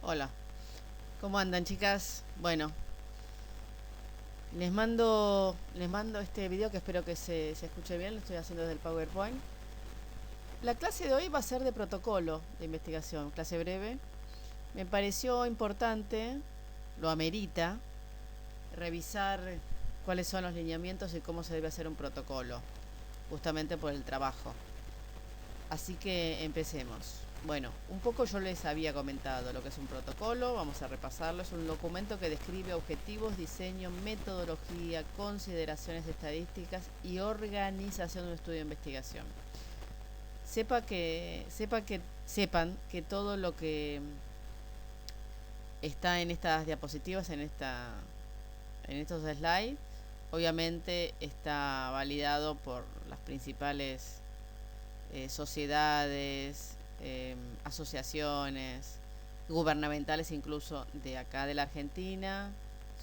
Hola, ¿cómo andan, chicas? Bueno, les mando este video que espero que se escuche bien, lo estoy haciendo desde el PowerPoint. La clase de hoy va a ser de protocolo de investigación, clase breve. Me pareció importante, lo amerita, revisar cuáles son los lineamientos y cómo se debe hacer un protocolo, justamente por el trabajo. Así que empecemos. Bueno, un poco yo les había comentado lo que es un protocolo, vamos a repasarlo. Es un documento que describe objetivos, diseño, metodología, consideraciones estadísticas y organización de un estudio de investigación. Sepan que todo lo que está en estas diapositivas, en estos slides, obviamente está validado por las principales sociedades, asociaciones gubernamentales, incluso de acá de la Argentina,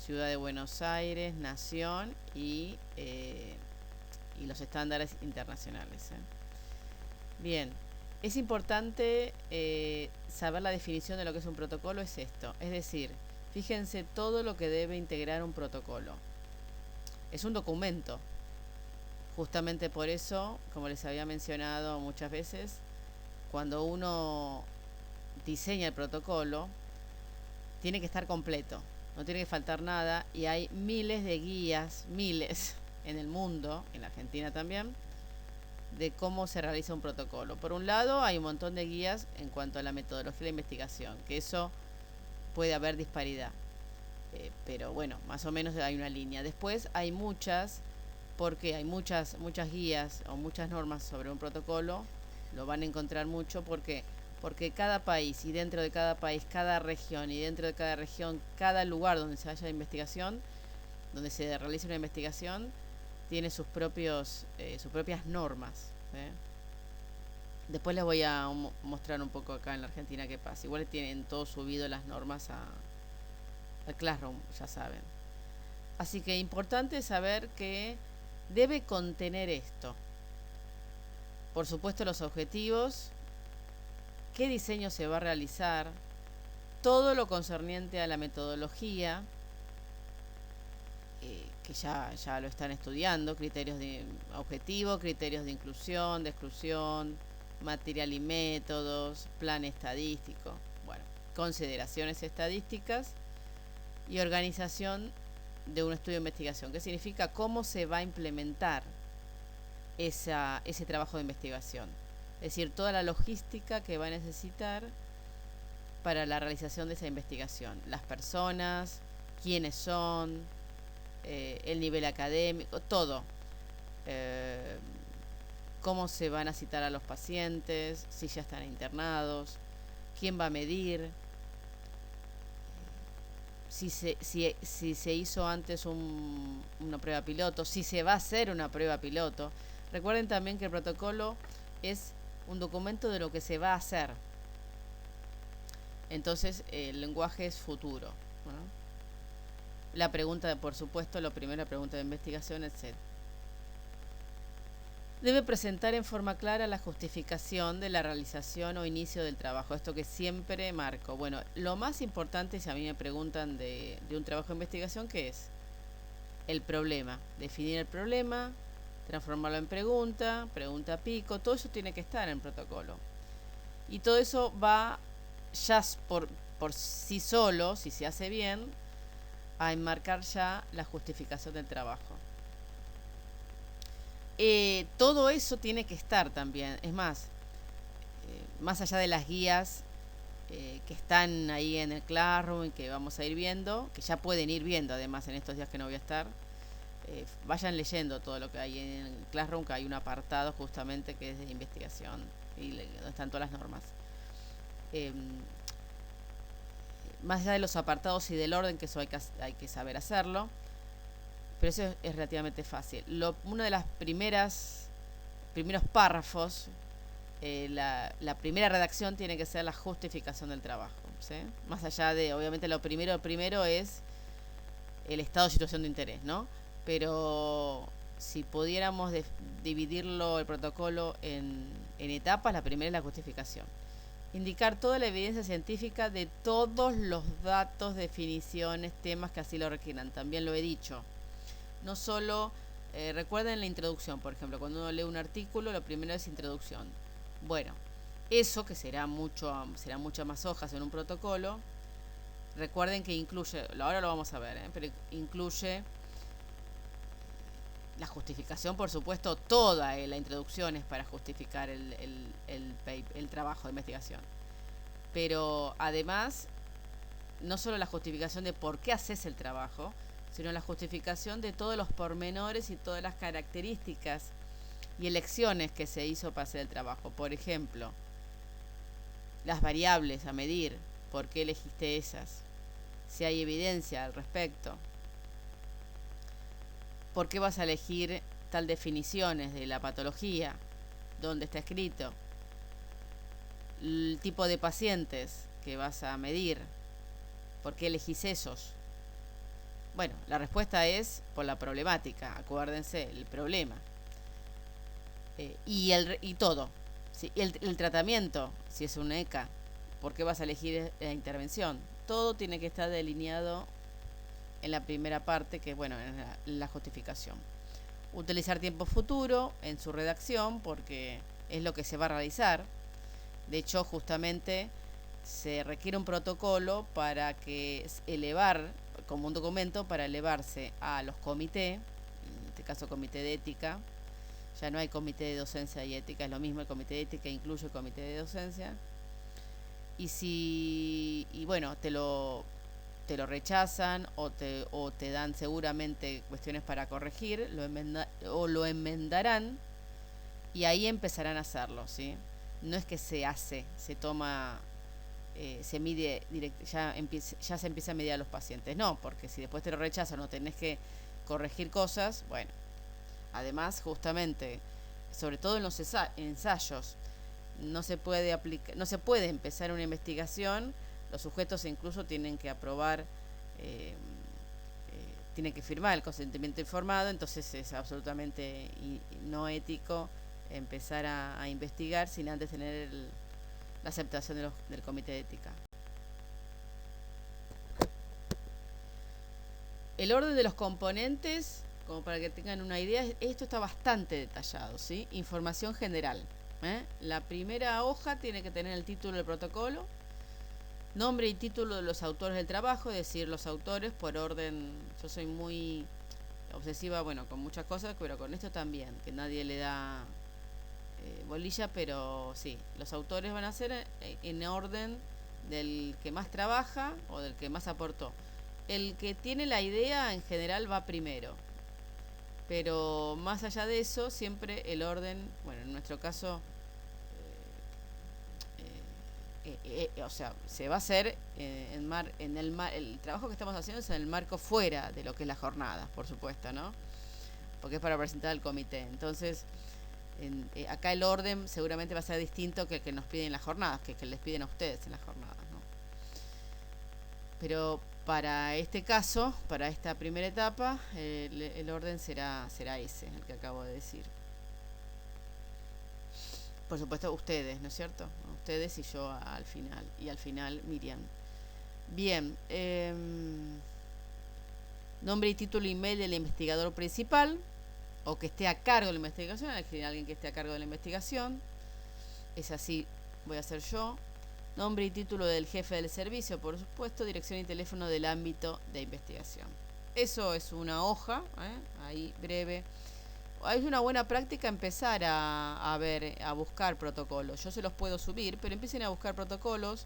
Ciudad de Buenos Aires, Nación y los estándares internacionales. Bien, es importante saber la definición de lo que es un protocolo, es esto, es decir, fíjense todo lo que debe integrar un protocolo. Es un documento. Justamente por eso, como les había mencionado muchas veces, cuando uno diseña el protocolo, tiene que estar completo, no tiene que faltar nada, y hay miles de guías, miles en el mundo, en la Argentina también, de cómo se realiza un protocolo. Por un lado, hay un montón de guías en cuanto a la metodología de la investigación, que eso puede haber disparidad. Pero bueno, más o menos hay una línea. Después hay muchas, porque hay muchas guías o muchas normas sobre un protocolo, lo van a encontrar mucho, porque cada país, y dentro de cada país, cada región, y dentro de cada región, cada lugar donde se haya investigación, donde se realice una investigación, tiene sus propias normas. Después les voy a mostrar un poco acá en la Argentina qué pasa. Igual tienen todo subido las normas al Classroom, ya saben. Así que importante saber que debe contener esto. Por supuesto, los objetivos, qué diseño se va a realizar, todo lo concerniente a la metodología, que ya lo están estudiando, criterios de objetivo, criterios de inclusión, de exclusión, material y métodos, plan estadístico, bueno, consideraciones estadísticas y organización de un estudio de investigación, que significa cómo se va a implementar ese trabajo de investigación. Es decir, toda la logística que va a necesitar para la realización de esa investigación. Las personas, quiénes son, el nivel académico, todo. Cómo se van a citar a los pacientes, si ya están internados, quién va a medir, si se hizo antes una prueba piloto, si se va a hacer una prueba piloto. Recuerden también que el protocolo es un documento de lo que se va a hacer. Entonces, el lenguaje es futuro, ¿no? La pregunta, por supuesto, lo primero, la pregunta de investigación, etc. Debe presentar en forma clara la justificación de la realización o inicio del trabajo. Esto que siempre marco. Bueno, lo más importante, si a mí me preguntan de un trabajo de investigación, ¿qué es? El problema. Definir el problema, transformarlo en pregunta, pregunta pico, todo eso tiene que estar en el protocolo. Y todo eso va ya por sí solo, si se hace bien, a enmarcar ya la justificación del trabajo. Todo eso tiene que estar también. Es más allá de las guías que están ahí en el Classroom y que vamos a ir viendo, que ya pueden ir viendo además en estos días que no voy a estar, vayan leyendo todo lo que hay en el Classroom, que hay un apartado justamente que es de investigación y donde están todas las normas. Más allá de los apartados y del orden, que eso hay que saber hacerlo, pero eso es relativamente fácil. Uno de las primeros párrafos, la primera redacción tiene que ser la justificación del trabajo, ¿sí? Más allá de, obviamente, lo primero es el estado de situación de interés, ¿no? Pero si pudiéramos dividirlo, el protocolo, en etapas, la primera es la justificación. Indicar toda la evidencia científica de todos los datos, definiciones, temas que así lo requieran. También lo he dicho. No solo, recuerden la introducción, por ejemplo, cuando uno lee un artículo, lo primero es introducción. Bueno, eso que serán muchas más hojas en un protocolo. Recuerden que incluye, ahora lo vamos a ver, pero incluye la justificación, por supuesto, toda la introducción es para justificar el trabajo de investigación. Pero además, no solo la justificación de por qué haces el trabajo, sino la justificación de todos los pormenores y todas las características y elecciones que se hizo para hacer el trabajo. Por ejemplo, las variables a medir, por qué elegiste esas, si hay evidencia al respecto, por qué vas a elegir tal definiciones de la patología, dónde está escrito, el tipo de pacientes que vas a medir, por qué elegís esos. Bueno, la respuesta es por la problemática, acuérdense, el problema. Y todo. ¿Sí? El tratamiento, si es un ECA, por qué vas a elegir la intervención. Todo tiene que estar delineado en la primera parte, que bueno, en la justificación. Utilizar tiempo futuro en su redacción, porque es lo que se va a realizar. De hecho, justamente se requiere un protocolo para que elevar, como un documento, para elevarse a los comités, en este caso comité de ética. Ya no hay comité de docencia y ética, es lo mismo, el comité de ética incluye el comité de docencia. Y bueno, te lo rechazan o te dan seguramente cuestiones para corregir, lo enmendarán y ahí empezarán a hacerlo, ¿sí? No es que se hace, se toma, se mide, ya se empieza a medir a los pacientes. No, porque si después te lo rechazan o tenés que corregir cosas, bueno. Además, justamente, sobre todo en los ensayos, no se puede empezar una investigación. Los sujetos incluso tienen que aprobar, tienen que firmar el consentimiento informado, entonces es absolutamente no ético empezar a investigar sin antes tener la aceptación del comité de ética. El orden de los componentes, como para que tengan una idea, esto está bastante detallado, ¿sí? Información general. La primera hoja tiene que tener el título del protocolo, nombre y título de los autores del trabajo, es decir, los autores por orden. Yo soy muy obsesiva, bueno, con muchas cosas, pero con esto también, que nadie le da bolilla, pero sí, los autores van a ser en orden del que más trabaja o del que más aportó. El que tiene la idea en general va primero, pero más allá de eso, siempre el orden, bueno, en nuestro caso, o sea, se va a hacer el trabajo que estamos haciendo es en el marco fuera de lo que es la jornada, por supuesto, ¿no? Porque es para presentar al comité. Entonces, acá el orden seguramente va a ser distinto que el que nos piden en las jornadas, que les piden a ustedes en las jornadas, ¿no? Pero para este caso, para esta primera etapa, el orden será ese, el que acabo de decir. Por supuesto, ustedes, ¿no es cierto? Ustedes y yo al final. Y al final, Miriam. Bien. Nombre y título email del investigador principal, o que esté a cargo de la investigación, alguien que esté a cargo de la investigación. Es así, voy a hacer yo. Nombre y título del jefe del servicio, por supuesto, dirección y teléfono del ámbito de investigación. Eso es una hoja, ahí breve. Es una buena práctica empezar a buscar protocolos. Yo se los puedo subir, pero empiecen a buscar protocolos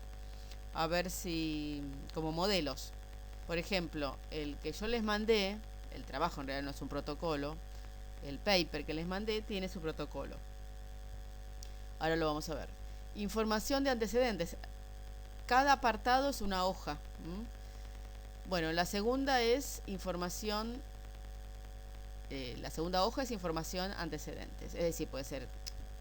a ver si, como modelos. Por ejemplo, el que yo les mandé, el trabajo en realidad no es un protocolo, el paper que les mandé tiene su protocolo. Ahora lo vamos a ver. Información de antecedentes. Cada apartado es una hoja. Bueno, la segunda es información. La segunda hoja es información antecedentes. Es decir, puede ser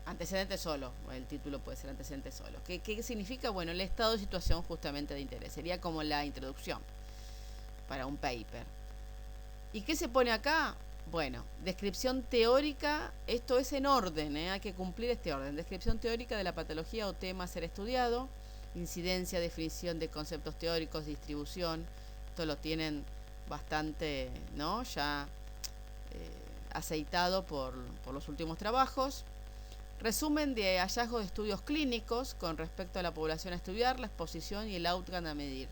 antecedentes solo. El título puede ser antecedentes solo. ¿Qué significa? Bueno, el estado de situación justamente de interés. Sería como la introducción para un paper. ¿Y qué se pone acá? Bueno, descripción teórica, esto es en orden, hay que cumplir este orden. Descripción teórica de la patología o tema a ser estudiado, incidencia, definición de conceptos teóricos, distribución, esto lo tienen bastante, ¿no? Ya aceitado por los últimos trabajos. Resumen de hallazgos de estudios clínicos con respecto a la población a estudiar, la exposición y el outcome a medir.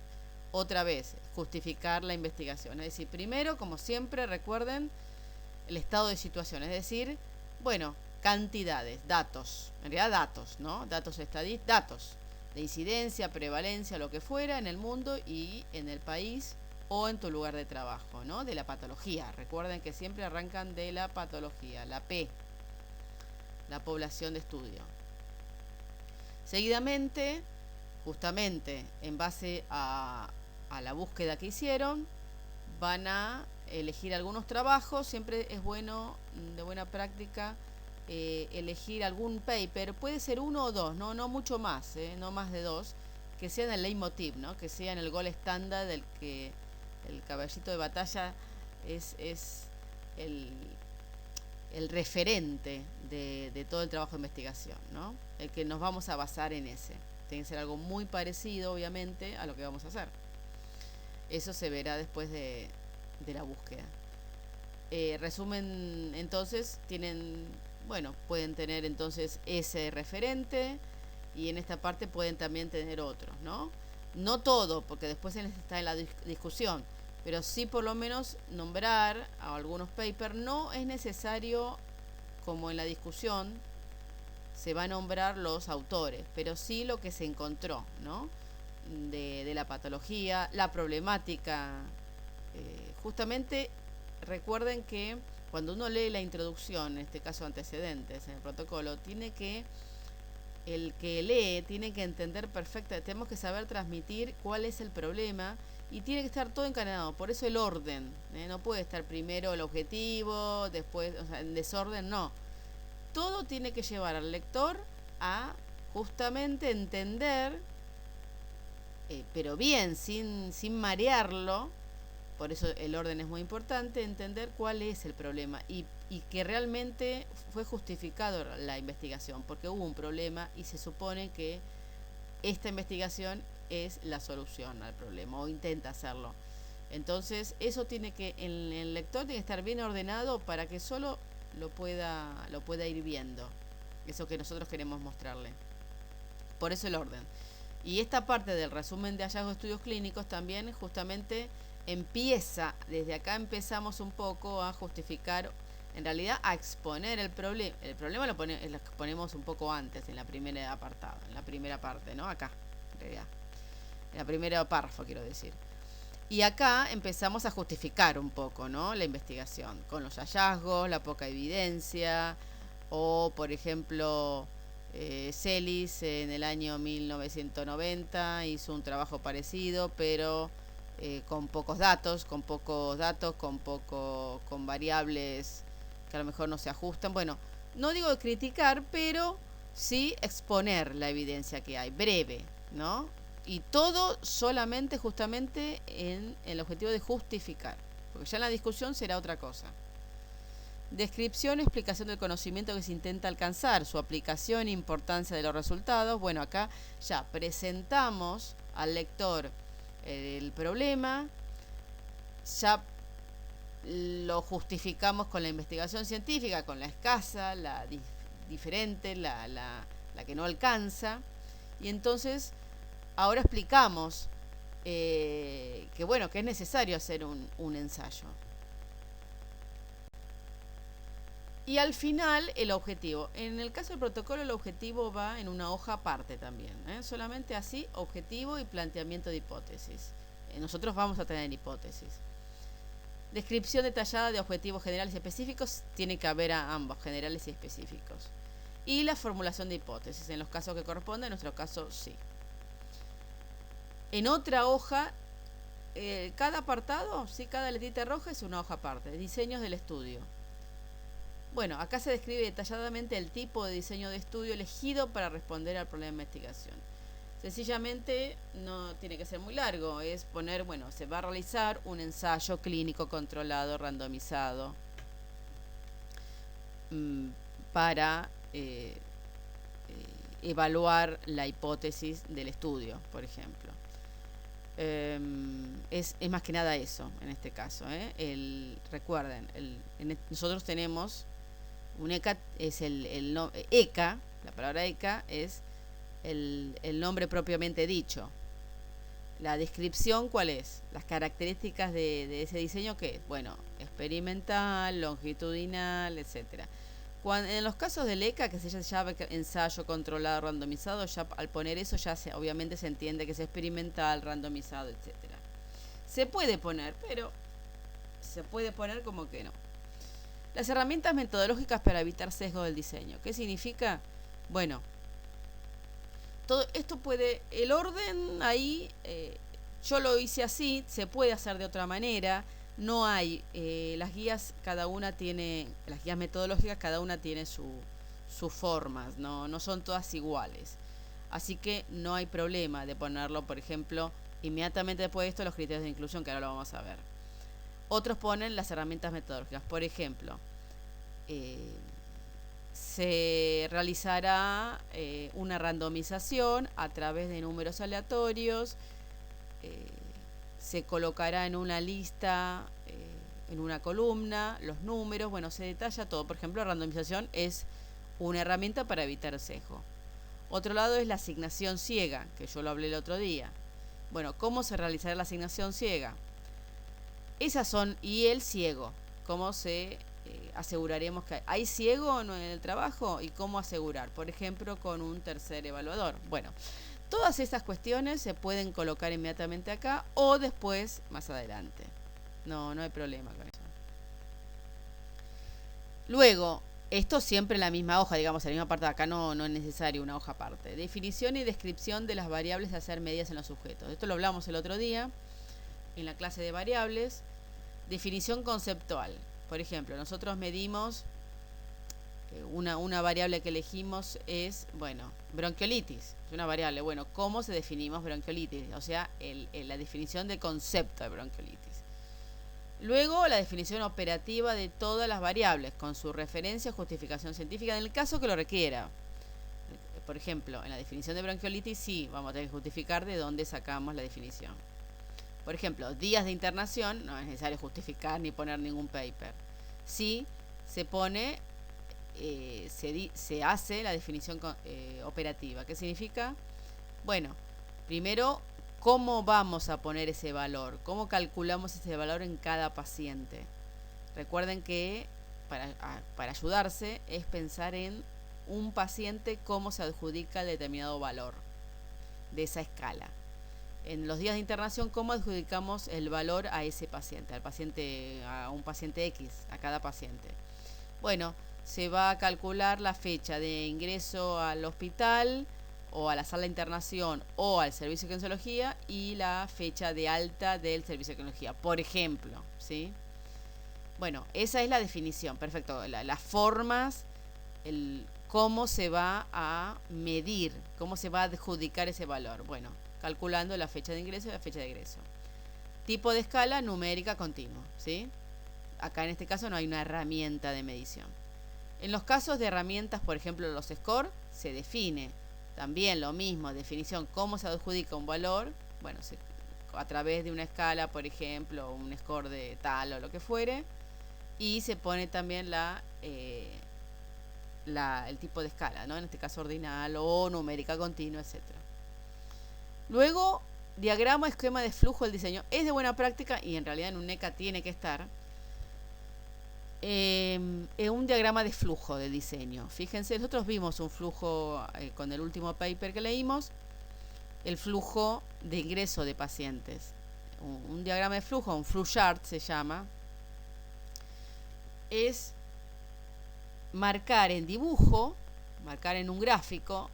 Otra vez, justificar la investigación. Es decir, primero, como siempre, recuerden el estado de situación. Es decir, bueno, cantidades, datos. En realidad datos, ¿no? Datos estadísticos, datos de incidencia, prevalencia, lo que fuera en el mundo y en el país o en tu lugar de trabajo, ¿no? De la patología. Recuerden que siempre arrancan de la patología, la P, la población de estudio. Seguidamente, justamente en base a la búsqueda que hicieron, van a elegir algunos trabajos. Siempre es bueno, de buena práctica, elegir algún paper. Puede ser uno o dos, no mucho más, no más de dos, que sean el leitmotiv, ¿no? Que sean el gol estándar del que el caballito de batalla es el referente de todo el trabajo de investigación, ¿no? El que nos vamos a basar en ese. Tiene que ser algo muy parecido, obviamente, a lo que vamos a hacer. Eso se verá después de la búsqueda. Resumen, entonces, pueden tener entonces ese referente y en esta parte pueden también tener otros, ¿no? No todo, porque después está en la discusión, pero sí por lo menos nombrar a algunos papers. No es necesario, como en la discusión, se va a nombrar los autores, pero sí lo que se encontró, ¿no? De la patología, la problemática. Justamente recuerden que cuando uno lee la introducción, en este caso antecedentes en el protocolo, el que lee tiene que entender perfectamente, tenemos que saber transmitir cuál es el problema y tiene que estar todo encadenado, por eso el orden, no puede estar primero el objetivo, después, o sea, en desorden, no. Todo tiene que llevar al lector a justamente entender, pero bien, sin marearlo. Por eso el orden es muy importante, entender cuál es el problema y que realmente fue justificado la investigación, porque hubo un problema y se supone que esta investigación es la solución al problema o intenta hacerlo. Entonces eso el lector tiene que estar bien ordenado para que solo lo pueda ir viendo, eso que nosotros queremos mostrarle. Por eso el orden. Y esta parte del resumen de hallazgos de estudios clínicos también justamente empieza, desde acá empezamos un poco a justificar, en realidad a exponer el problema. El problema lo exponemos un poco antes, en la primera apartado, en la primera parte, ¿no? Acá, en realidad. En la primera párrafo, quiero decir. Y acá empezamos a justificar un poco, ¿no? La investigación, con los hallazgos, la poca evidencia, o por ejemplo, Celis en el año 1990 hizo un trabajo parecido, pero con pocos datos, con variables que a lo mejor no se ajustan. Bueno, no digo criticar, pero sí exponer la evidencia que hay, breve, ¿no? Y todo solamente justamente en el objetivo de justificar, porque ya en la discusión será otra cosa. Descripción, explicación del conocimiento que se intenta alcanzar, su aplicación, importancia de los resultados. Bueno, acá ya presentamos al lector el problema, ya lo justificamos con la investigación científica, con la escasa, la diferente, la que no alcanza, y entonces ahora explicamos que es necesario hacer un ensayo. Y al final el objetivo. En el caso del protocolo el objetivo va en una hoja aparte también, solamente así, objetivo y planteamiento de hipótesis. Nosotros vamos a tener hipótesis. Descripción detallada de objetivos generales y específicos, tiene que haber a ambos, generales y específicos. Y la formulación de hipótesis, en los casos que corresponda, en nuestro caso sí. En otra hoja, cada apartado, sí, cada letrita roja es una hoja aparte, diseños del estudio. Bueno, acá se describe detalladamente el tipo de diseño de estudio elegido para responder al problema de investigación. Sencillamente no tiene que ser muy largo, es poner, se va a realizar un ensayo clínico controlado, randomizado, mm, para evaluar la hipótesis del estudio, por ejemplo. Es más que nada eso en este caso. Recuerden, nosotros tenemos un ECA, es ECA, la palabra ECA es el nombre propiamente dicho. La descripción, ¿cuál es? Las características de ese diseño, ¿qué es? Bueno, experimental, longitudinal, etcétera. En los casos del ECA, que se llama ensayo controlado randomizado, ya al poner eso ya obviamente se entiende que es experimental, randomizado, etcétera. Se puede poner, pero se puede poner como que no. Las herramientas metodológicas para evitar sesgo del diseño. ¿Qué significa? Bueno, todo esto el orden ahí, yo lo hice así, se puede hacer de otra manera. No hay, las guías las guías metodológicas cada una tiene sus formas, no son todas iguales. Así que no hay problema de ponerlo, por ejemplo, inmediatamente después de esto, los criterios de inclusión, que ahora lo vamos a ver. Otros ponen las herramientas metodológicas. Por ejemplo, se realizará una randomización a través de números aleatorios. Se colocará en una lista, en una columna, los números, bueno, se detalla todo. Por ejemplo, randomización es una herramienta para evitar sesgo. Otro lado es la asignación ciega, que yo lo hablé el otro día. Bueno, ¿cómo se realizará la asignación ciega? Esas son, y el ciego, ¿cómo se aseguraremos que hay ciego en el trabajo? ¿Y cómo asegurar? Por ejemplo, con un tercer evaluador. Bueno, todas estas cuestiones se pueden colocar inmediatamente acá o después, más adelante. No hay problema con eso. Luego, esto siempre en la misma hoja, digamos, en la misma parte de acá no es necesario una hoja aparte. Definición y descripción de las variables a hacer medidas en los sujetos. Esto lo hablamos el otro día en la clase de variables. Definición conceptual. Por ejemplo, nosotros medimos, una variable que elegimos es, bueno, bronquiolitis. Es una variable, bueno, ¿cómo se definimos bronquiolitis? O sea, la definición de concepto de bronquiolitis. Luego, la definición operativa de todas las variables, con su referencia, justificación científica, en el caso que lo requiera. Por ejemplo, en la definición de bronquiolitis, sí, vamos a tener que justificar de dónde sacamos la definición. Por ejemplo, días de internación, no es necesario justificar ni poner ningún paper. Sí, se pone, se hace la definición operativa. ¿Qué significa? Bueno, primero, ¿cómo vamos a poner ese valor? ¿Cómo calculamos ese valor en cada paciente? Recuerden que para ayudarse es pensar en un paciente, cómo se adjudica el determinado valor de esa escala. En los días de internación, ¿cómo adjudicamos el valor a ese paciente, a un paciente X, a cada paciente? Bueno, se va a calcular la fecha de ingreso al hospital o a la sala de internación o al servicio de kinesiología y la fecha de alta del servicio de kinesiología, por ejemplo, ¿sí? Bueno, esa es la definición, perfecto. Las formas, cómo se va a medir, cómo se va a adjudicar ese valor. Bueno, calculando la fecha de ingreso y la fecha de egreso. Tipo de escala numérica continua, ¿sí? Acá en este caso no hay una herramienta de medición. En los casos de herramientas, por ejemplo, los score, se define también lo mismo, definición, cómo se adjudica un valor, bueno, a través de una escala, por ejemplo, un score de tal o lo que fuere, y se pone también el tipo de escala, ¿no? En este caso ordinal o numérica continua, etcétera. Luego, diagrama, esquema de flujo del diseño. Es de buena práctica y en realidad en un NECA tiene que estar. Un diagrama de flujo del diseño. Fíjense, nosotros vimos un flujo con el último paper que leímos, el flujo de ingreso de pacientes. Un diagrama de flujo, un flow chart se llama, es marcar en dibujo, marcar en un gráfico,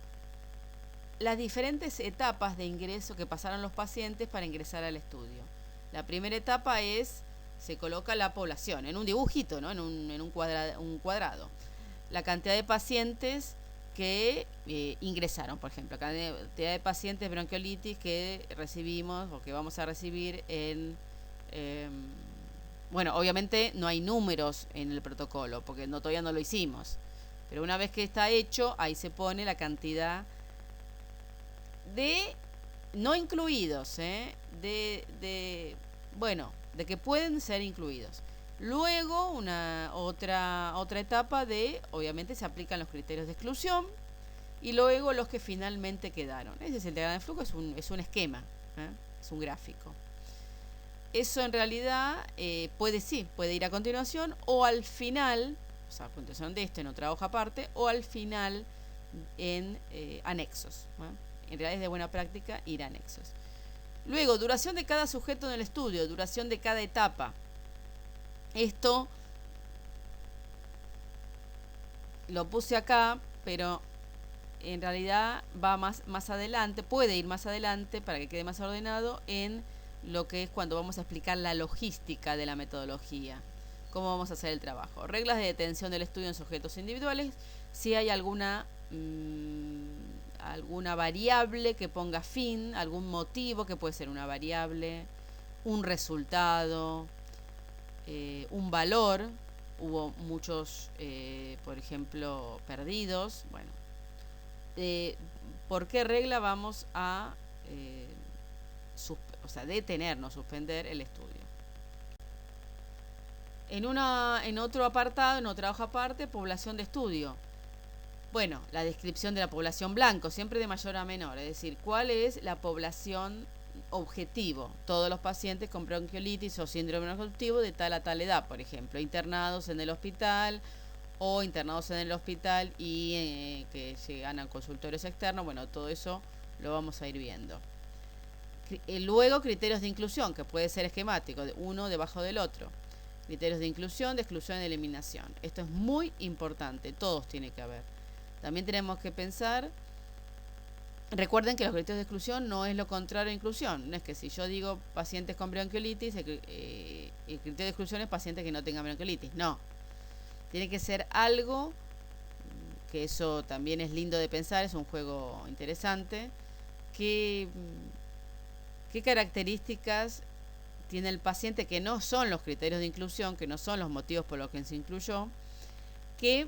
las diferentes etapas de ingreso que pasaron los pacientes para ingresar al estudio. La primera etapa se coloca la población, en un dibujito, ¿no? en un cuadrado. La cantidad de pacientes que ingresaron, por ejemplo, la cantidad de pacientes de bronquiolitis que recibimos o que vamos a recibir en Bueno, obviamente no hay números en el protocolo, porque todavía no lo hicimos. Pero una vez que está hecho, ahí se pone la cantidad de no incluidos, bueno, de que pueden ser incluidos. Luego, otra etapa de, obviamente se aplican los criterios de exclusión, y luego los que finalmente quedaron. Ese es el diagrama de flujo, es un esquema, es un gráfico. Eso en realidad puede ir a continuación o al final, o sea, a continuación de esto en otra hoja aparte, o al final en anexos. En realidad es de buena práctica ir a anexos. Luego, duración de cada sujeto en el estudio, duración de cada etapa. Esto lo puse acá, pero en realidad va más adelante, puede ir más adelante para que quede más ordenado en lo que es cuando vamos a explicar la logística de la metodología, cómo vamos a hacer el trabajo. Reglas de detención del estudio en sujetos individuales, si hay alguna variable que ponga fin, algún motivo que puede ser una variable, un resultado, un valor. Hubo muchos, por ejemplo, perdidos. Bueno, ¿por qué regla vamos a detenernos, suspender el estudio? En otro apartado, en otra hoja aparte, población de estudio. Bueno, la descripción de la población blanco, siempre de mayor a menor, es decir, ¿cuál es la población objetivo? Todos los pacientes con bronquiolitis o síndrome bronquiolitivo de tal a tal edad, por ejemplo, internados en el hospital o internados en el hospital y que llegan a consultorios externos. Bueno, todo eso lo vamos a ir viendo. Luego, criterios de inclusión, que puede ser esquemático, uno debajo del otro. Criterios de inclusión, de exclusión y de eliminación. Esto es muy importante, todos tienen que haber. También tenemos que pensar, recuerden que los criterios de exclusión no es lo contrario a inclusión. No es que si yo digo pacientes con bronquiolitis, el criterio de exclusión es pacientes que no tengan bronquiolitis. No. Tiene que ser algo, que eso también es lindo de pensar, es un juego interesante. ¿Qué características tiene el paciente que no son los criterios de inclusión, que no son los motivos por los que se incluyó, que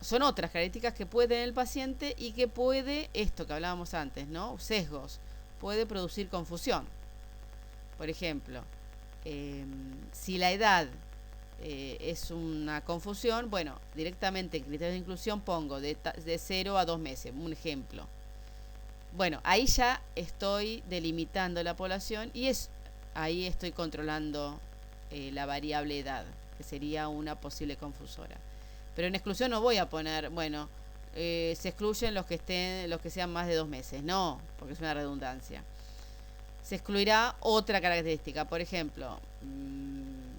son otras características que puede tener el paciente y que puede, esto que hablábamos antes, ¿no? Sesgos, puede producir confusión. Por ejemplo, si la edad es una confusión, bueno, directamente en criterios de inclusión pongo de 0 a 2 meses, un ejemplo. Bueno, ahí ya estoy delimitando la población y ahí estoy controlando la variable edad, que sería una posible confusora. Pero en exclusión no voy a poner, bueno, se excluyen los que sean más de 2 meses. No, porque es una redundancia. Se excluirá otra característica. Por ejemplo,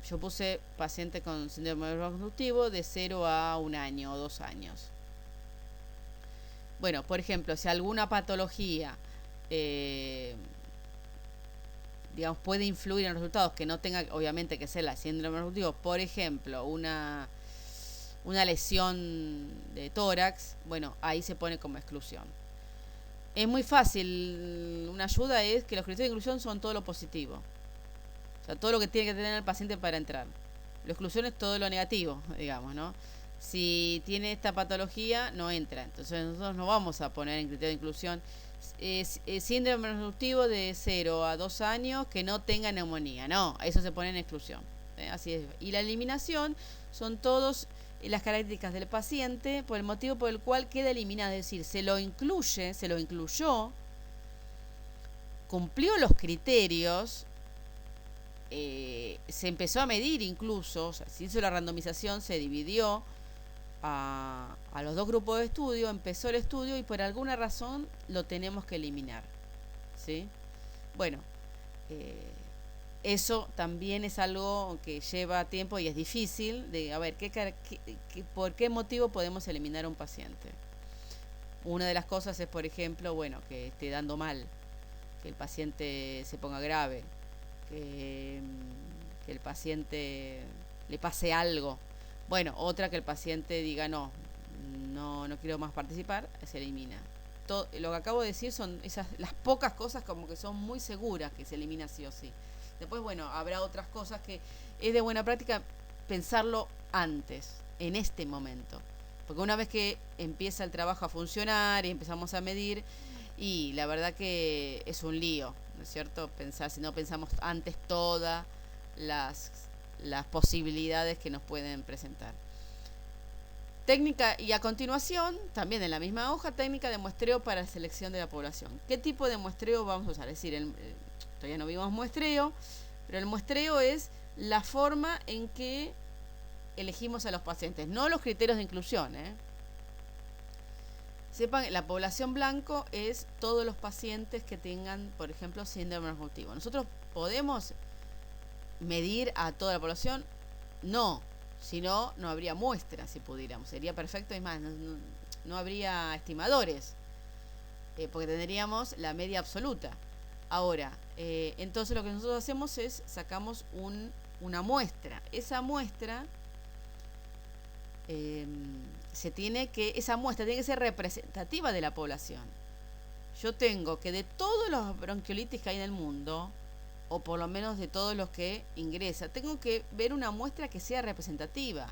yo puse paciente con síndrome bronquiolitivo de 0 a 1 año o 2 años. Bueno, por ejemplo, si alguna patología digamos, puede influir en los resultados, que no tenga obviamente que ser la síndrome bronquiolitivo, por ejemplo, una lesión de tórax, bueno, ahí se pone como exclusión. Es muy fácil, una ayuda es que los criterios de inclusión son todo lo positivo, o sea, todo lo que tiene que tener el paciente para entrar. La exclusión es todo lo negativo, digamos, ¿no? Si tiene esta patología, no entra. Entonces nosotros no vamos a poner en criterio de inclusión síndrome bronquiolitivo de 0 a 2 años que no tenga neumonía. No, eso se pone en exclusión. Así es. Y la eliminación son todos las características del paciente por el motivo por el cual queda eliminado. Es decir, se lo incluyó, cumplió los criterios, se empezó a medir incluso, o sea, se hizo la randomización, se dividió a los dos grupos de estudio, empezó el estudio y por alguna razón lo tenemos que eliminar, ¿sí? Bueno, eso también es algo que lleva tiempo y es difícil de, a ver, ¿por qué motivo podemos eliminar a un paciente? Una de las cosas es, por ejemplo, bueno, que esté dando mal, que el paciente se ponga grave, que el paciente le pase algo. Bueno, otra que el paciente diga no quiero más participar, se elimina. lo que acabo de decir son las pocas cosas como que son muy seguras que se elimina sí o sí. Después, bueno, habrá otras cosas que es de buena práctica pensarlo antes, en este momento. Porque una vez que empieza el trabajo a funcionar y empezamos a medir, y la verdad que es un lío, ¿no es cierto? Pensar, si no pensamos antes todas las posibilidades que nos pueden presentar. Técnica, y a continuación, también en la misma hoja, técnica de muestreo para selección de la población. ¿Qué tipo de muestreo vamos a usar? Es decir, todavía no vimos muestreo, pero el muestreo es la forma en que elegimos a los pacientes, no los criterios de inclusión. Sepan, la población blanco es todos los pacientes que tengan, por ejemplo, síndrome conjuntivo. ¿Nosotros podemos medir a toda la población? No, si no, no habría muestras si pudiéramos. Sería perfecto y más, no habría estimadores, porque tendríamos la media absoluta. Ahora, entonces lo que nosotros hacemos es sacamos una muestra. Esa muestra esa muestra tiene que ser representativa de la población. Yo tengo que de todos los bronquiolitis que hay en el mundo, o por lo menos de todos los que ingresan, tengo que ver una muestra que sea representativa,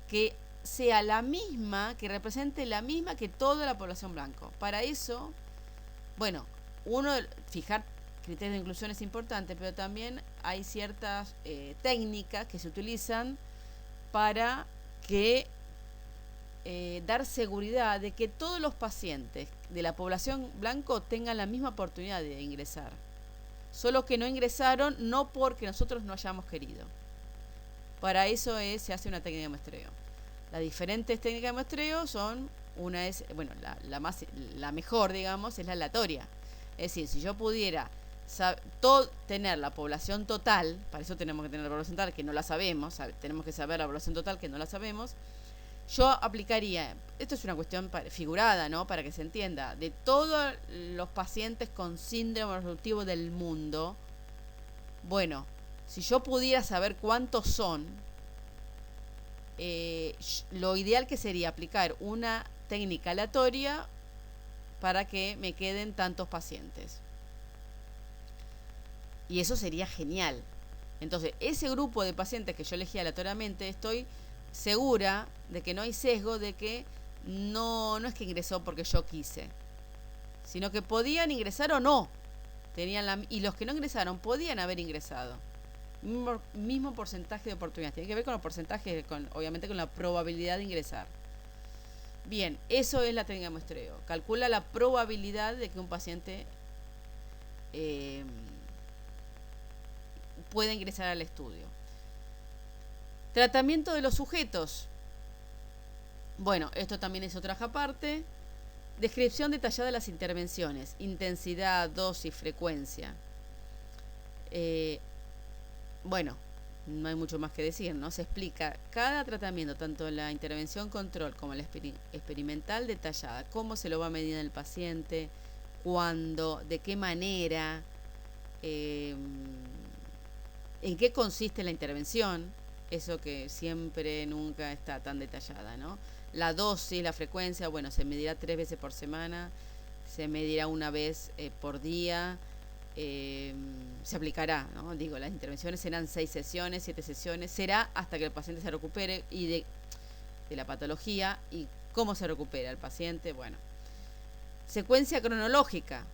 que sea la misma, que represente la misma que toda la población blanco. Para eso, bueno, fijar criterios de inclusión es importante, pero también hay ciertas técnicas que se utilizan para dar seguridad de que todos los pacientes de la población blanco tengan la misma oportunidad de ingresar. Solo que no ingresaron no porque nosotros no hayamos querido. Para eso se hace una técnica de muestreo. Las diferentes técnicas de muestreo son, una es, bueno, la mejor, digamos, es la aleatoria. Es decir, si yo pudiera tener la población total, para eso tenemos que tener la población total, que no la sabemos, tenemos que saber la población total, que no la sabemos, yo aplicaría, esto es una cuestión figurada, ¿no? Para que se entienda, de todos los pacientes con síndrome conjuntivo del mundo, bueno, si yo pudiera saber cuántos son, lo ideal que sería aplicar una técnica aleatoria para que me queden tantos pacientes. Y eso sería genial. Entonces, ese grupo de pacientes que yo elegí aleatoriamente, estoy segura de que no hay sesgo, de que no es que ingresó porque yo quise, sino que podían ingresar o no. Y los que no ingresaron podían haber ingresado. Mismo porcentaje de oportunidades. Tiene que ver con los porcentajes, obviamente con la probabilidad de ingresar. Bien, eso es la técnica de muestreo. Calcula la probabilidad de que un paciente pueda ingresar al estudio. Tratamiento de los sujetos. Bueno, esto también es otra aparte. Descripción detallada de las intervenciones. Intensidad, dosis, frecuencia. Bueno, no hay mucho más que decir, ¿no? Se explica cada tratamiento, tanto la intervención control como la experimental detallada. Cómo se lo va a medir el paciente, cuándo, de qué manera, en qué consiste la intervención. Eso que siempre, nunca está tan detallada, ¿no? La dosis, la frecuencia, bueno, se medirá 3 veces por semana, se medirá una vez por día, se aplicará, ¿no? Digo, las intervenciones serán 6 sesiones, 7 sesiones, será hasta que el paciente se recupere y de la patología y cómo se recupera el paciente, bueno. Secuencia cronológica.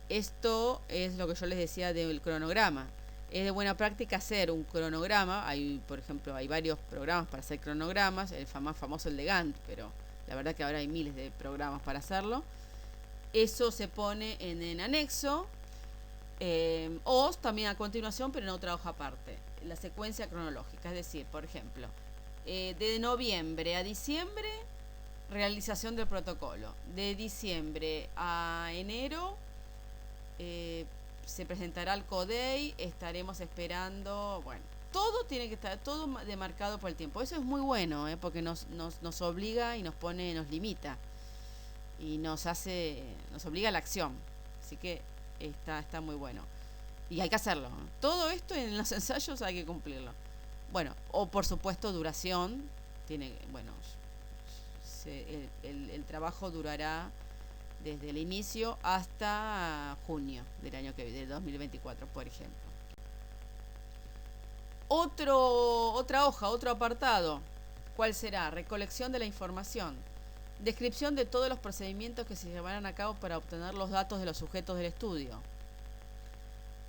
Esto es lo que yo les decía del cronograma. Es de buena práctica hacer un cronograma. Por ejemplo, hay varios programas para hacer cronogramas. El más famoso el de Gantt, pero la verdad que ahora hay miles de programas para hacerlo. Eso se pone en anexo o también a continuación, pero en otra hoja aparte. La secuencia cronológica, es decir, por ejemplo, de noviembre a diciembre, realización del protocolo. De diciembre a enero, se presentará el CODEI, estaremos esperando, bueno, todo tiene que estar, todo demarcado por el tiempo. Eso es muy bueno, porque nos obliga y nos limita y nos obliga a la acción. Así que está muy bueno. Y hay que hacerlo. Todo esto en los ensayos hay que cumplirlo. Bueno, o por supuesto duración, el trabajo durará desde el inicio hasta junio del 2024, por ejemplo. Otra hoja, otro apartado. ¿Cuál será? Recolección de la información. Descripción de todos los procedimientos que se llevarán a cabo para obtener los datos de los sujetos del estudio.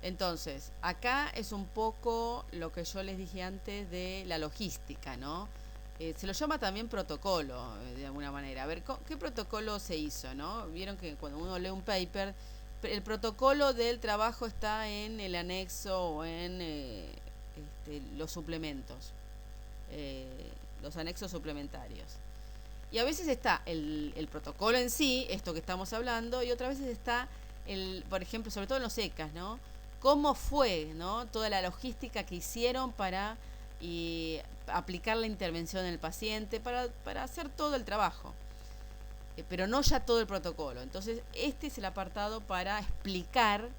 Entonces, acá es un poco lo que yo les dije antes de la logística, ¿no? Se lo llama también protocolo, de alguna manera. A ver, ¿qué protocolo se hizo, no? Vieron que cuando uno lee un paper, el protocolo del trabajo está en el anexo o en los suplementos, los anexos suplementarios. Y a veces está el protocolo en sí, esto que estamos hablando, y otras veces está, por ejemplo, sobre todo en los ECAs, ¿no? Cómo fue, ¿no? Toda la logística que hicieron para aplicar la intervención en el paciente, para hacer todo el trabajo. Pero no ya todo el protocolo. Entonces, este es el apartado para explicar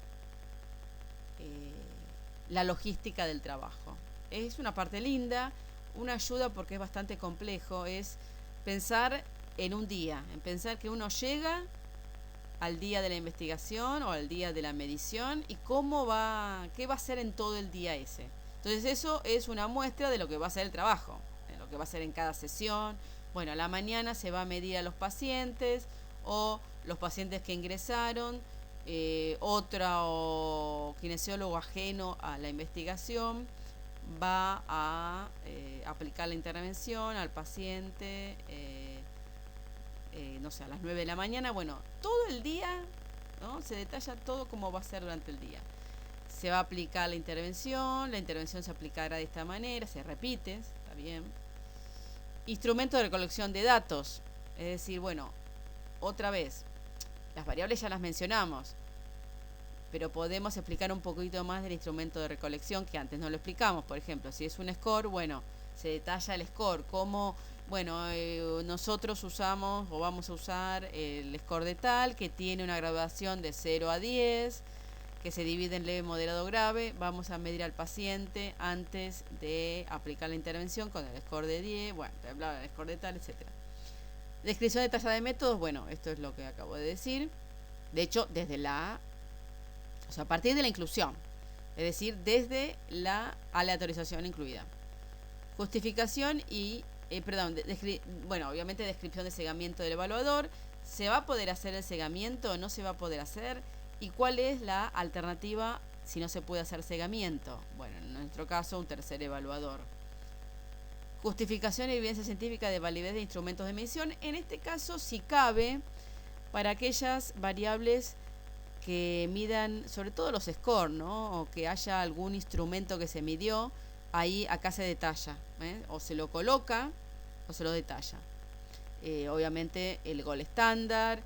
la logística del trabajo. Es una parte linda, una ayuda porque es bastante complejo, es pensar en un día, en pensar que uno llega al día de la investigación o al día de la medición y qué va a hacer en todo el día ese. Entonces eso es una muestra de lo que va a ser el trabajo, de lo que va a ser en cada sesión. Bueno, a la mañana se va a medir a los pacientes o los pacientes que ingresaron, otro kinesiólogo ajeno a la investigación va a aplicar la intervención al paciente, no sé, a las 9 de la mañana. Bueno, todo el día, ¿no? Se detalla todo cómo va a ser durante el día. Se va a aplicar la intervención se aplicará de esta manera, se repite, está bien. Instrumento de recolección de datos, es decir, bueno, otra vez, las variables ya las mencionamos, pero podemos explicar un poquito más del instrumento de recolección que antes no lo explicamos. Por ejemplo, si es un score, bueno, se detalla el score, cómo, bueno, nosotros usamos o vamos a usar el score de tal, que tiene una graduación de 0 a 10, que se divide en leve, moderado, grave. Vamos a medir al paciente antes de aplicar la intervención con el score de 10, bueno, el score de tal, etc. Descripción detallada de métodos, bueno, esto es lo que acabo de decir. De hecho, a partir de la inclusión, es decir, desde la aleatorización incluida. Justificación obviamente descripción de cegamiento del evaluador. ¿Se va a poder hacer el cegamiento o no se va a poder hacer? ¿Y cuál es la alternativa si no se puede hacer cegamiento? Bueno, en nuestro caso, un tercer evaluador. Justificación y evidencia científica de validez de instrumentos de medición. En este caso, si cabe, para aquellas variables que midan, sobre todo los scores, ¿no? O que haya algún instrumento que se midió, acá se detalla, o se lo coloca o se lo detalla. Obviamente el gol estándar,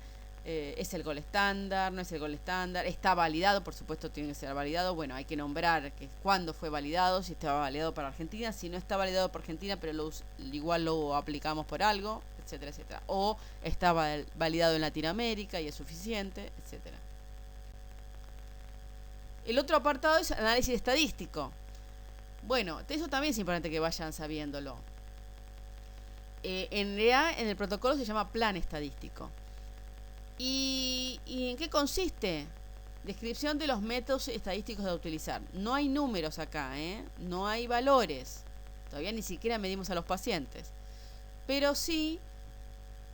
es el gol estándar, no es el gol estándar, está validado, por supuesto tiene que ser validado. Bueno, hay que nombrar cuándo fue validado, si estaba validado para Argentina, si no está validado por Argentina, pero igual lo aplicamos por algo, etcétera, etcétera. O estaba validado en Latinoamérica y es suficiente, etcétera. El otro apartado es análisis estadístico. Bueno, eso también es importante que vayan sabiéndolo. En realidad, en el protocolo se llama plan estadístico. ¿Y en qué consiste? Descripción de los métodos estadísticos a utilizar. No hay números acá, no hay valores. Todavía ni siquiera medimos a los pacientes. Pero sí,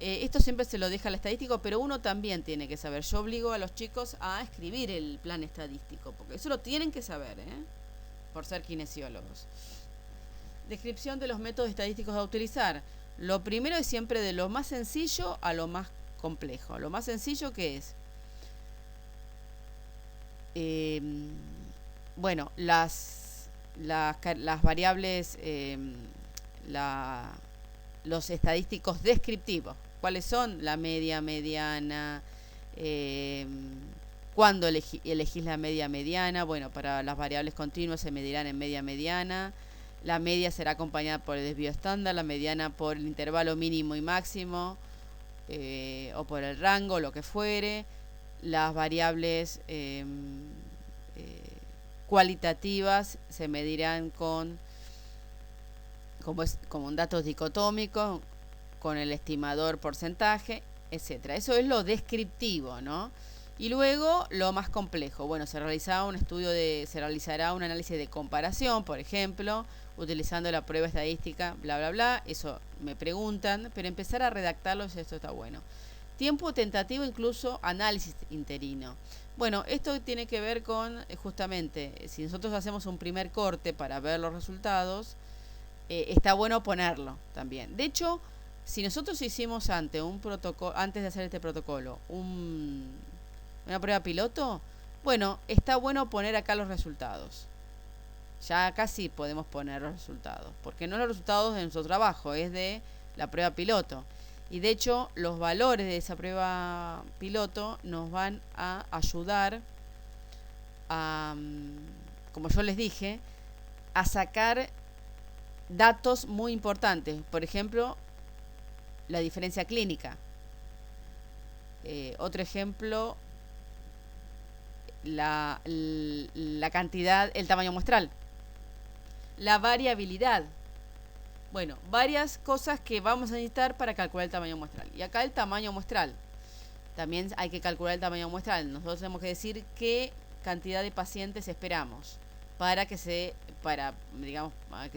esto siempre se lo deja al estadístico, pero uno también tiene que saber. Yo obligo a los chicos a escribir el plan estadístico, porque eso lo tienen que saber, por ser kinesiólogos. Descripción de los métodos estadísticos a utilizar. Lo primero es siempre de lo más sencillo a lo más complejo. Lo más sencillo, ¿qué es? Bueno, las variables, los estadísticos descriptivos. ¿Cuáles son? La media, mediana. ¿Cuándo elegís la media, mediana? Bueno, para las variables continuas se medirán en media, mediana. La media será acompañada por el desvío estándar, la mediana por el intervalo mínimo y máximo, o por el rango, lo que fuere. Las variables cualitativas se medirán como datos dicotómicos, con el estimador porcentaje, etcétera. Eso es lo descriptivo, ¿no? Y luego lo más complejo. Bueno, se realizará un análisis de comparación, por ejemplo, utilizando la prueba estadística, bla, bla, bla. Eso me preguntan, pero empezar a redactarlo, esto está bueno. Tiempo tentativo, incluso análisis interino. Bueno, esto tiene que ver con, justamente, si nosotros hacemos un primer corte para ver los resultados, está bueno ponerlo también. De hecho, si nosotros hicimos antes de hacer este protocolo, una prueba piloto, bueno, está bueno poner acá los resultados. Ya acá sí podemos poner los resultados, porque no los resultados de nuestro trabajo, es de la prueba piloto. Y de hecho, los valores de esa prueba piloto nos van a ayudar a, como yo les dije, a sacar datos muy importantes. Por ejemplo, la diferencia clínica. Otro ejemplo, la cantidad, el tamaño muestral. La variabilidad. Bueno, varias cosas que vamos a necesitar para calcular el tamaño muestral. Y acá el tamaño muestral. También hay que calcular el tamaño muestral. Nosotros tenemos que decir qué cantidad de pacientes esperamos para que se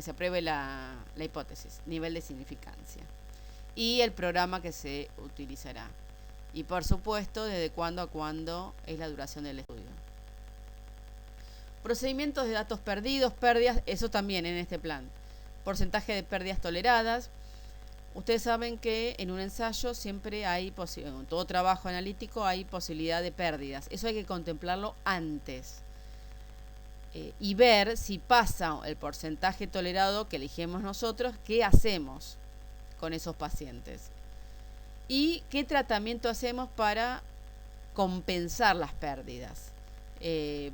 apruebe la hipótesis, nivel de significancia. Y el programa que se utilizará. Y por supuesto, desde cuándo a cuándo es la duración del estudio. Procedimientos de datos perdidos, pérdidas, eso también en este plan. Porcentaje de pérdidas toleradas. Ustedes saben que en un ensayo siempre hay, en todo trabajo analítico hay posibilidad de pérdidas. Eso hay que contemplarlo antes. Y ver si pasa el porcentaje tolerado que elegimos nosotros, qué hacemos con esos pacientes. Y qué tratamiento hacemos para compensar las pérdidas.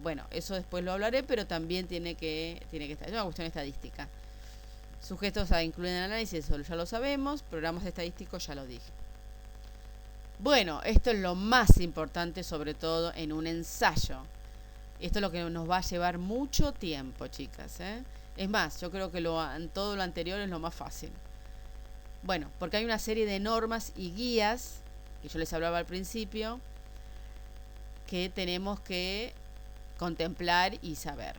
Bueno, eso después lo hablaré, pero también tiene que estar. Es una cuestión estadística. Sujetos a incluir en el análisis, eso ya lo sabemos. Programas estadísticos, ya lo dije. Bueno, esto es lo más importante, sobre todo en un ensayo. Esto es lo que nos va a llevar mucho tiempo, chicas, ¿eh? Es más, yo creo que todo lo anterior es lo más fácil. Bueno, porque hay una serie de normas y guías, que yo les hablaba al principio, que tenemos que contemplar y saber.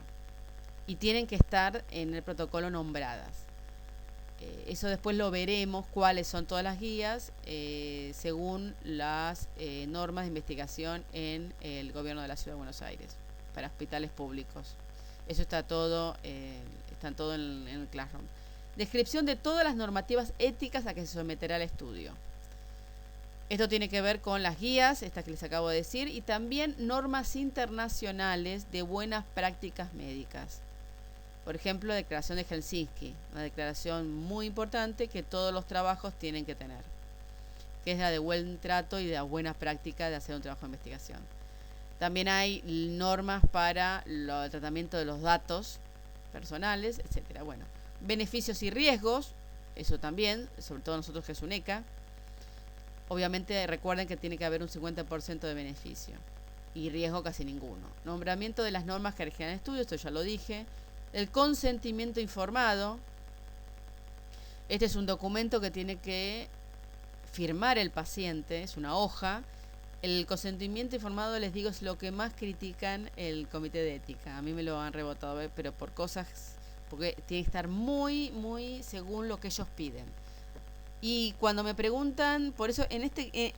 Y tienen que estar en el protocolo nombradas. Eso después lo veremos, cuáles son todas las guías, según las normas de investigación en el gobierno de la Ciudad de Buenos Aires, para hospitales públicos. Eso está todo, en el Classroom. Descripción de todas las normativas éticas a que se someterá el estudio. Esto tiene que ver con las guías, estas que les acabo de decir, y también normas internacionales de buenas prácticas médicas. Por ejemplo, la Declaración de Helsinki, una declaración muy importante que todos los trabajos tienen que tener, que es la de buen trato y de la buena práctica de hacer un trabajo de investigación. También hay normas para el tratamiento de los datos personales, etcétera. Bueno, beneficios y riesgos, eso también, sobre todo nosotros que es UNECA. Obviamente recuerden que tiene que haber un 50% de beneficio y riesgo casi ninguno. Nombramiento de las normas que rigen el estudio, esto ya lo dije. El consentimiento informado. Este es un documento que tiene que firmar el paciente, es una hoja. El consentimiento informado, les digo, es lo que más critican el comité de ética. A mí me lo han rebotado, pero por cosas, porque tiene que estar muy, muy según lo que ellos piden. Y cuando me preguntan, por eso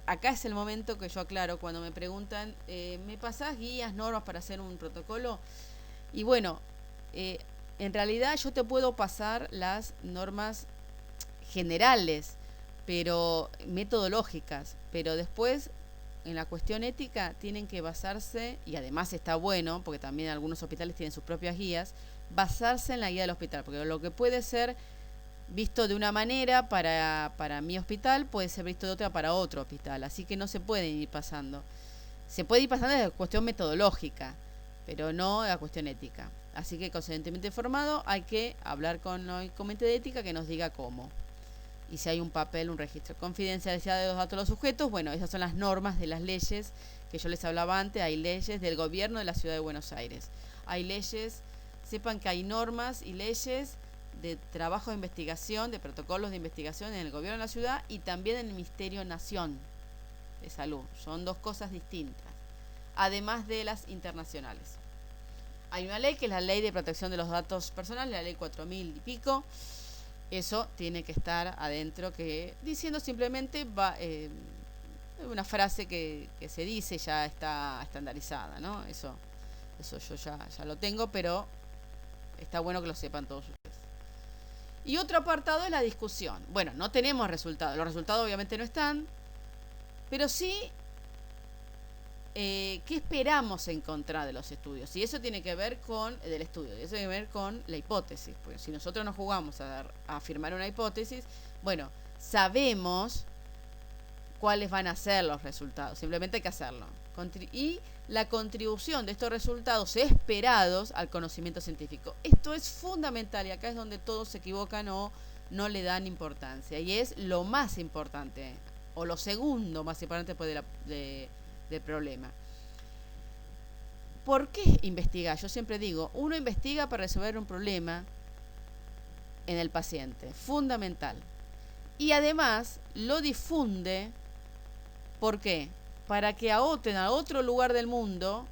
acá es el momento que yo aclaro, cuando me preguntan, ¿me pasás guías, normas para hacer un protocolo? Y bueno, en realidad yo te puedo pasar las normas generales, pero metodológicas, pero después en la cuestión ética tienen que basarse, y además está bueno, porque también algunos hospitales tienen sus propias guías, basarse en la guía del hospital, porque lo que puede ser visto de una manera para mi hospital puede ser visto de otra para otro hospital, así que no se pueden ir pasando. Se puede ir pasando de la cuestión metodológica, pero no de la cuestión ética. Así que conscientemente informado hay que hablar con el comité de ética que nos diga cómo. Y si hay un papel, un registro. Confidencialidad de los datos de los sujetos, bueno, esas son las normas de las leyes que yo les hablaba antes. Hay leyes del gobierno de la Ciudad de Buenos Aires. Hay leyes, sepan que hay normas y leyes de trabajo de investigación, de protocolos de investigación en el gobierno de la ciudad y también en el Ministerio Nación de Salud. Son dos cosas distintas, además de las internacionales. Hay una ley que es la Ley de Protección de los Datos Personales, la Ley 4000 y pico. Eso tiene que estar adentro, que diciendo simplemente una frase que se dice, ya está estandarizada, ¿no? Eso yo ya lo tengo, pero está bueno que lo sepan todos ustedes. Y otro apartado es la discusión. Bueno, no tenemos resultados. Los resultados obviamente no están, pero sí qué esperamos encontrar de los estudios. Y eso tiene que ver con del estudio, y eso tiene que ver con la hipótesis. Porque si nosotros nos jugamos a afirmar una hipótesis, bueno, sabemos cuáles van a ser los resultados. Simplemente hay que hacerlo. Y la contribución de estos resultados esperados al conocimiento científico. Esto es fundamental y acá es donde todos se equivocan o no le dan importancia. Y es lo más importante, o lo segundo más importante después del problema. ¿Por qué investigar? Yo siempre digo, uno investiga para resolver un problema en el paciente, fundamental. Y además lo difunde, ¿por qué? Para que a otro lugar del mundo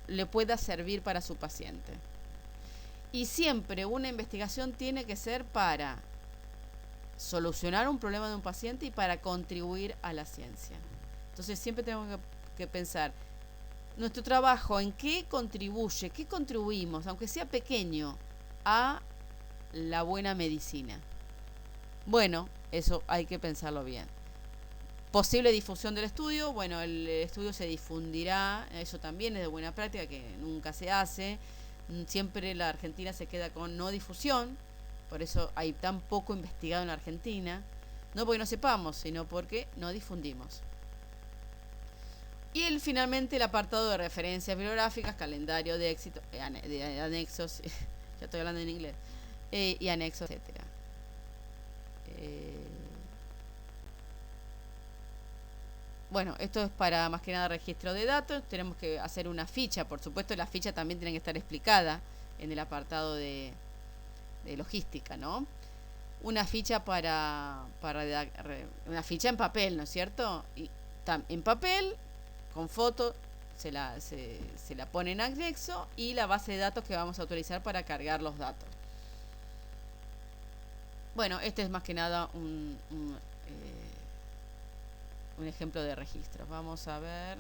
le pueda servir para su paciente. Y siempre una investigación tiene que ser para solucionar un problema de un paciente y para contribuir a la ciencia. Entonces siempre tenemos que pensar, nuestro trabajo, ¿en qué contribuye? ¿Qué contribuimos, aunque sea pequeño, a la buena medicina? Bueno, eso hay que pensarlo bien. Posible difusión del estudio, bueno, el estudio se difundirá, eso también es de buena práctica, que nunca se hace. Siempre la Argentina se queda con no difusión, por eso hay tan poco investigado en la Argentina, no porque no sepamos, sino porque no difundimos. Y finalmente el apartado de referencias bibliográficas, calendario de éxito, de anexos, ya estoy hablando en inglés, y anexos, etcétera. Bueno, esto es para más que nada registro de datos. Tenemos que hacer una ficha, por supuesto la ficha también tiene que estar explicada en el apartado de logística, ¿no? Una ficha una ficha en papel, ¿no es cierto? Y en papel, con foto, se la pone en anexo y la base de datos que vamos a utilizar para cargar los datos. Bueno, este es más que nada un ejemplo de registros. Vamos a ver.